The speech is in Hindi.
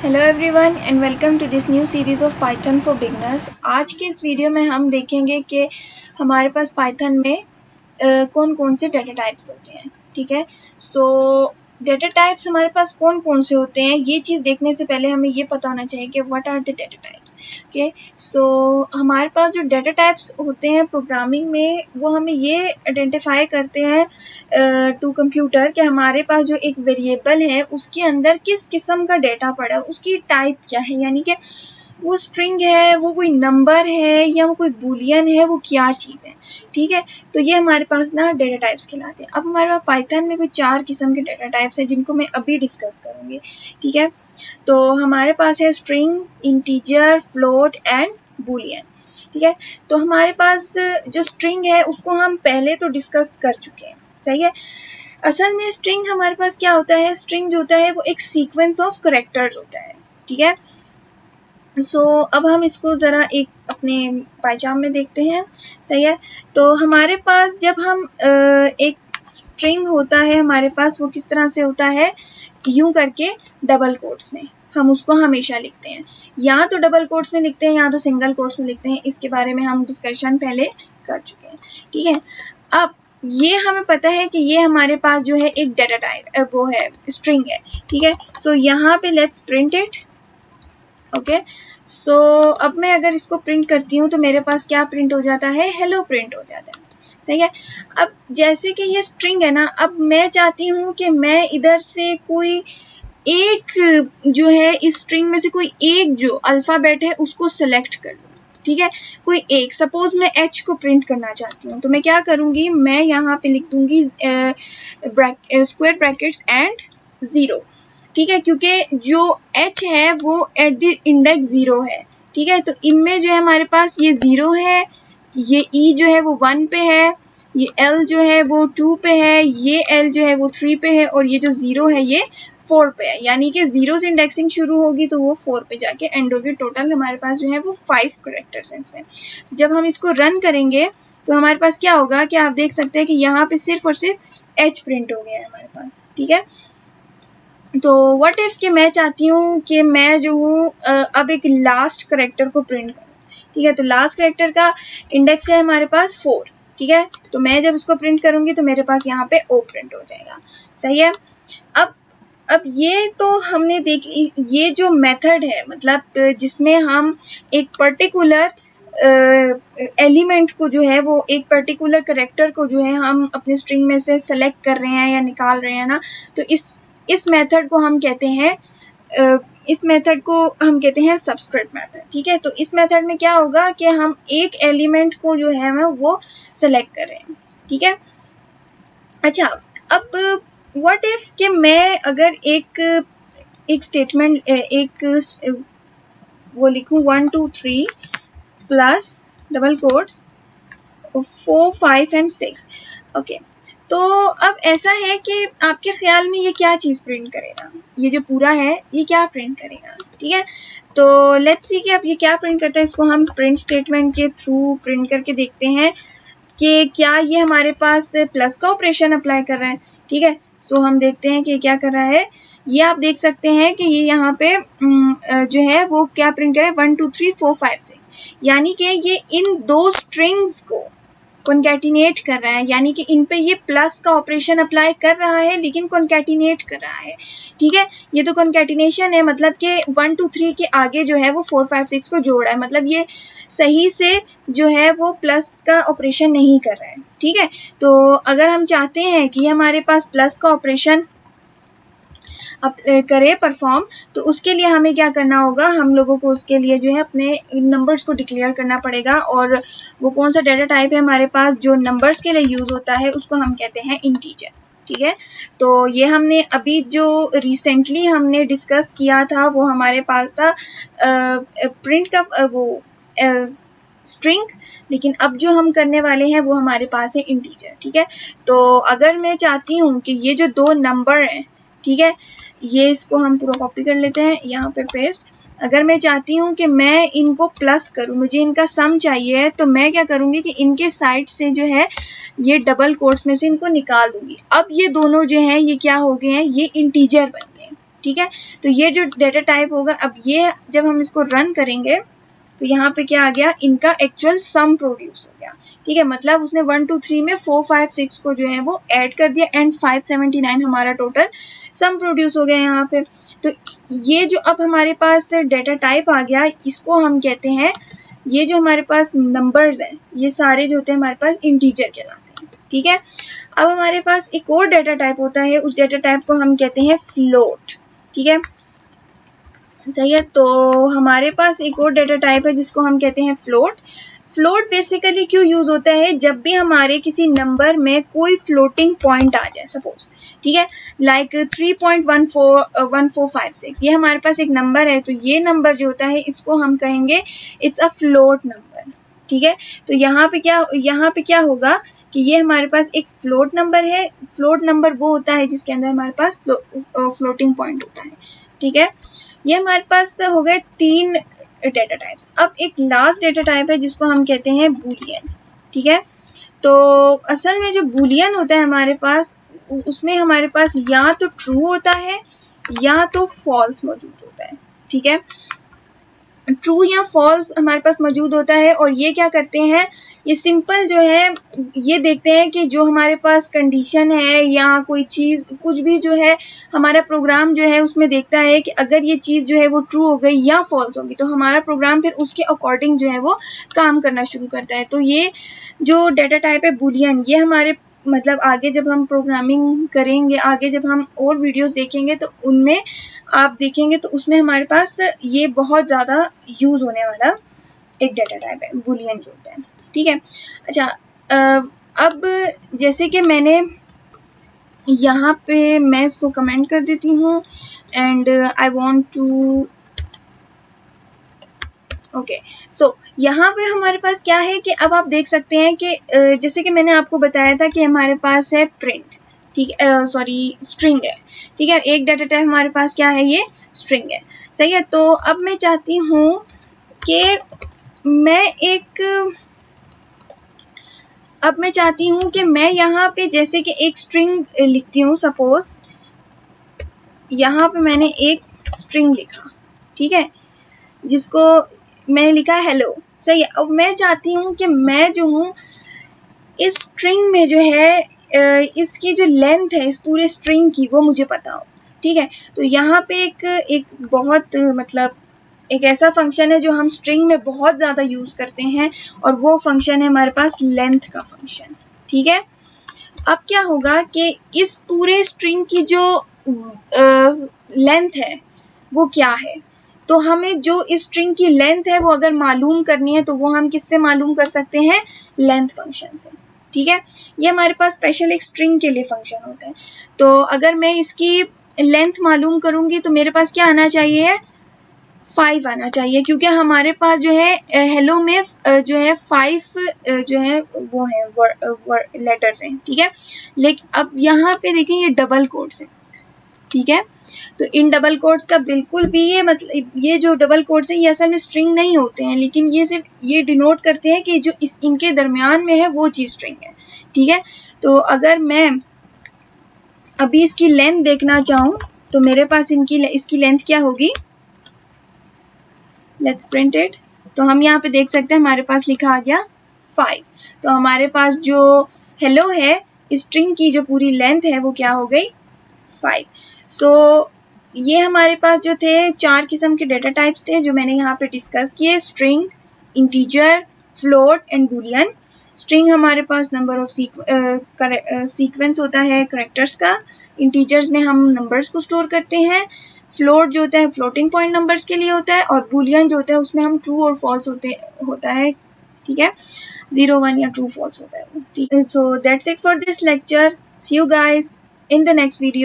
Hello everyone and welcome to this new series of Python for beginners. आज के इस वीडियो में हम देखेंगे कि हमारे पास पाइथन में कौन कौन से डेटा टाइप्स होते हैं। ठीक है, सो डेटा टाइप्स हमारे पास कौन कौन से होते हैं, ये चीज़ देखने से पहले हमें ये पता होना चाहिए कि what are the data types. Okay, so हमारे पास जो डेटा टाइप्स होते हैं प्रोग्रामिंग में, वो हमें ये आइडेंटिफाई करते हैं टू कंप्यूटर कि हमारे पास जो एक वेरिएबल है उसके अंदर किस किस्म का डेटा पड़ा है, उसकी टाइप क्या है, यानी कि वो स्ट्रिंग है, वो कोई नंबर है या वो कोई बूलियन है, वो क्या चीज़ है। ठीक है, तो ये हमारे पास ना डेटा टाइप्स कहलाते हैं। अब हमारे पास पाइथन में कोई 4 किस्म के डेटा टाइप्स हैं जिनको मैं अभी डिस्कस करूँगी। ठीक है, तो हमारे पास है string, integer, float and Boolean. ठीक है, तो हमारे पास जो स्ट्रिंग है उसको हम पहले तो डिस्कस कर चुके हैं। सही है, असल में स्ट्रिंग हमारे पास क्या होता है, स्ट्रिंग जो होता है वो एक सीक्वेंस ऑफ कैरेक्टर्स होता है। ठीक है, सो अब हम इसको ज़रा एक अपने पायचाम में देखते हैं। सही है, तो हमारे पास जब हम एक स्ट्रिंग होता है हमारे पास, वो किस तरह से होता है, यूं करके डबल कोट्स में हम उसको हमेशा लिखते हैं, या तो डबल कोट्स में लिखते हैं या तो सिंगल कोट्स में लिखते हैं। इसके बारे में हम डिस्कशन पहले कर चुके हैं। ठीक है, अब ये हमें पता है कि ये हमारे पास जो है एक डेटा टाइप वो है, स्ट्रिंग है। ठीक है, सो यहाँ पे लेट्स प्रिंट इट। ओके, सो अब मैं अगर इसको प्रिंट करती हूँ तो मेरे पास क्या प्रिंट हो जाता है, हेलो प्रिंट हो जाता है। सही है, अब जैसे कि ये स्ट्रिंग है ना, अब मैं चाहती हूँ कि मैं इधर से कोई एक जो है इस स्ट्रिंग में से कोई एक जो अल्फ़ाबेट है उसको सेलेक्ट कर लूँ। ठीक है, कोई एक, सपोज मैं एच को प्रिंट करना चाहती हूँ, तो मैं क्या करूँगी, मैं यहाँ पे लिख दूँगी स्क्वायर ब्रैकेट्स एंड 0। ठीक है, क्योंकि जो h है वो एट द इंडेक्स 0 है। ठीक है, तो इनमें जो है हमारे पास ये 0 है, ये e जो है वो 1 पे है, ये l जो है वो 2 पे है, ये l जो है वो 3 पे है, और ये जो 0 है ये 4 पे है। यानी कि 0 से इंडेक्सिंग शुरू होगी तो वो 4 पे जाके एंड होगी। टोटल हमारे पास जो है वो 5 कैरेक्टर्स हैं इसमें। तो जब हम इसको रन करेंगे तो हमारे पास क्या होगा कि आप देख सकते हैं कि यहाँ पे सिर्फ और सिर्फ h प्रिंट हो गया है हमारे पास। ठीक है, तो व्हाट इफ कि मैं चाहती हूँ कि मैं जो हूँ अब एक लास्ट करेक्टर को प्रिंट करूँ। ठीक है, तो लास्ट करेक्टर का इंडेक्स है हमारे पास 4। ठीक है, तो मैं जब इसको प्रिंट करूँगी तो मेरे पास यहाँ पे ओ प्रिंट हो जाएगा। सही है, अब ये तो हमने देख ली, ये जो मेथड है मतलब जिसमें हम एक पर्टिकुलर एलिमेंट को जो है वो एक पर्टिकुलर करेक्टर को जो है हम अपने स्ट्रिंग में से सेलेक्ट कर रहे हैं या निकाल रहे हैं ना, तो इस मेथड को हम कहते हैं सबस्क्रिप्ट मेथड। ठीक है, तो इस मेथड में क्या होगा कि हम एक एलिमेंट को जो है वो सेलेक्ट कर रहे हैं। ठीक है, अच्छा, अब व्हाट इफ कि मैं अगर एक स्टेटमेंट वो लिखूं 1 2 3 plus double quotes 4 5 and 6। Okay, तो अब ऐसा है कि आपके ख्याल में ये क्या चीज़ प्रिंट करेगा, ये जो पूरा है ये क्या प्रिंट करेगा। ठीक है, तो लेट्स सी कि अब ये क्या प्रिंट करता है। इसको हम प्रिंट स्टेटमेंट के थ्रू प्रिंट करके देखते हैं कि क्या ये हमारे पास प्लस का ऑपरेशन अप्लाई कर रहा है। ठीक है, सो हम देखते हैं कि क्या कर रहा है। ये आप देख सकते हैं कि ये यहाँ पे जो है वो क्या प्रिंट कर रहा है, 1 2 3 4 5 6, यानी कि ये इन दो स्ट्रिंग्स को कॉन्कैटिनेट कर रहा है, यानी कि इन पे ये प्लस का ऑपरेशन अप्लाई कर रहा है लेकिन कॉन्कैटिनेट कर रहा है। ठीक है, ये तो कॉन्कैटिनेशन है, मतलब कि 1 2 3 के आगे जो है वो 4 5 6 को जोड़ रहा है, मतलब ये सही से जो है वो प्लस का ऑपरेशन नहीं कर रहा है। ठीक है, तो अगर हम चाहते हैं कि हमारे पास प्लस का ऑपरेशन करे परफॉर्म, तो उसके लिए हमें क्या करना होगा, हम लोगों को उसके लिए जो है अपने नंबर्स को डिक्लेयर करना पड़ेगा। और वो कौन सा डेटा टाइप है हमारे पास जो नंबर्स के लिए यूज़ होता है, उसको हम कहते हैं इंटीजर। ठीक है, तो ये हमने अभी जो रिसेंटली हमने डिस्कस किया था वो हमारे पास था प्रिंट का वो स्ट्रिंग, लेकिन अब जो हम करने वाले हैं वो हमारे पास है इंटीजर। ठीक है, तो अगर मैं चाहती हूँ कि ये जो दो नंबर हैं, ठीक है, ये इसको हम पूरा कॉपी कर लेते हैं यहाँ पे पेस्ट। अगर मैं चाहती हूँ कि मैं इनको प्लस करूँ, मुझे इनका सम चाहिए, तो मैं क्या करूँगी कि इनके साइड से जो है ये डबल कोट्स में से इनको निकाल दूंगी। अब ये दोनों जो हैं ये क्या हो गए हैं, ये इंटीजर बन गए। ठीक है। तो ये जो डेटा टाइप होगा, अब ये जब हम इसको रन करेंगे तो यहाँ पे क्या आ गया, इनका एक्चुअल सम प्रोड्यूस हो गया, ठीक है। मतलब उसने 1 2 3 में 4 5 6 को जो है वो ऐड कर दिया एंड 579 हमारा टोटल सम प्रोड्यूस हो गया यहाँ पे। तो ये जो अब हमारे पास डेटा टाइप आ गया, इसको हम कहते हैं, ये जो हमारे पास नंबर्स हैं ये सारे जो होते हैं हमारे पास इंटीजर कहलाते हैं, ठीक है। अब हमारे पास एक और डेटा टाइप होता है, उस डेटा टाइप को हम कहते हैं फ्लोट, ठीक है, सही है। तो हमारे पास एक और डेटा टाइप है जिसको हम कहते हैं फ्लोट। फ्लोट बेसिकली क्यों यूज होता है, जब भी हमारे किसी नंबर में कोई फ्लोटिंग पॉइंट आ जाए, सपोज, ठीक है, लाइक 3.1456 ये हमारे पास एक नंबर है, तो ये नंबर जो होता है इसको हम कहेंगे इट्स अ फ्लोट नंबर, ठीक है। तो यहाँ पे क्या होगा कि ये हमारे पास एक फ्लोट नंबर है। फ्लोट नंबर वो होता है जिसके अंदर हमारे पास फ्लोटिंग पॉइंट होता है, ठीक है। ये हमारे पास हो गए 3 डेटा टाइप्स। अब एक लास्ट डेटा टाइप है जिसको हम कहते हैं बूलियन, ठीक है। तो असल में जो बूलियन होता है हमारे पास, उसमें हमारे पास या तो ट्रू होता है या तो फॉल्स मौजूद होता है, ठीक है। ट्रू या फॉल्स हमारे पास मौजूद होता है, और ये क्या करते हैं, ये सिंपल जो है ये देखते हैं कि जो हमारे पास कंडीशन है या कोई चीज़ कुछ भी जो है हमारा प्रोग्राम जो है उसमें देखता है कि अगर ये चीज़ जो है वो ट्रू हो गई या फॉल्स होगी तो हमारा प्रोग्राम फिर उसके अकॉर्डिंग जो है वो काम करना शुरू करता है। तो ये जो डेटा टाइप है बूलियन, ये हमारे मतलब आगे जब हम प्रोग्रामिंग करेंगे, आगे जब हम और वीडियोस देखेंगे तो उनमें आप देखेंगे तो उसमें हमारे पास ये बहुत ज़्यादा यूज़ होने वाला एक डेटा टाइप है बूलियन जो होता है, ठीक है। अच्छा, अब जैसे कि मैंने यहाँ पे मैं इसको कमेंट कर देती हूँ and I want to, okay, so यहाँ पे हमारे पास क्या है कि अब आप देख सकते हैं कि जैसे कि मैंने आपको बताया था कि हमारे पास है प्रिंट, ठीक है, सॉरी स्ट्रिंग है, ठीक है। एक डाटा टाइप हमारे पास क्या है, ये स्ट्रिंग है, सही है। तो अब मैं चाहती हूँ कि मैं यहाँ पे जैसे कि एक स्ट्रिंग लिखती हूँ, सपोज यहाँ पे मैंने एक स्ट्रिंग लिखा, ठीक है, जिसको मैंने लिखा हेलो, सही है। अब मैं चाहती हूँ कि मैं जो हूँ इस स्ट्रिंग में जो है इसकी जो लेंथ है इस पूरे स्ट्रिंग की वो मुझे पता हो, ठीक है। तो यहाँ पे एक बहुत मतलब एक ऐसा फंक्शन है जो हम स्ट्रिंग में बहुत ज़्यादा यूज़ करते हैं, और वो फंक्शन है हमारे पास लेंथ का फंक्शन, ठीक है। अब क्या होगा कि इस पूरे स्ट्रिंग की जो लेंथ है वो क्या है, तो हमें जो इस स्ट्रिंग की लेंथ है वो अगर मालूम करनी है तो वो हम किससे मालूम कर सकते हैं, लेंथ फंक्शन से, ठीक है। ये हमारे पास स्पेशल एक स्ट्रिंग के लिए फंक्शन होता है। तो अगर मैं इसकी लेंथ मालूम करूंगी तो मेरे पास क्या आना चाहिए, 5 आना चाहिए, क्योंकि हमारे पास जो है हेलो में जो है 5 जो है वो है लेटर्स हैं, ठीक है। लेकिन अब यहाँ पे देखें ये डबल कोट्स हैं, ठीक है। तो इन डबल कोट्स का बिल्कुल भी ये मतलब ये जो डबल कोट्स हैं ये असल में स्ट्रिंग नहीं होते हैं, लेकिन ये सिर्फ ये डिनोट करते हैं कि जो इनके दरमियान में है वो चीज़ स्ट्रिंग है, ठीक है। तो अगर मैं अभी इसकी लेंथ देखना चाहूँ तो मेरे पास इसकी लेंथ क्या होगी, लेट्स प्रिंट इट। तो हम यहाँ पे देख सकते हैं हमारे पास लिखा आ गया 5। तो हमारे पास जो हेलो है स्ट्रिंग की जो पूरी लेंथ है वो क्या हो गई, 5। सो ये हमारे पास जो थे 4 किस्म के डेटा टाइप्स थे जो मैंने यहाँ पे डिस्कस किए, string, integer, float and Boolean. String हमारे पास नंबर ऑफ सीक्वेंस होता है करेक्टर्स का, इंटीजर्स में हम नंबर्स को स्टोर करते हैं, फ्लोट जो होता है फ्लोटिंग पॉइंट नंबर्स के लिए होता है, और बूलियन जो होता है उसमें हम ट्रू और फॉल्स होता है, ठीक है, 0 1 या ट्रू फॉल्स होता है, ठीक है। So that's it for this lecture, see you guys in the next video.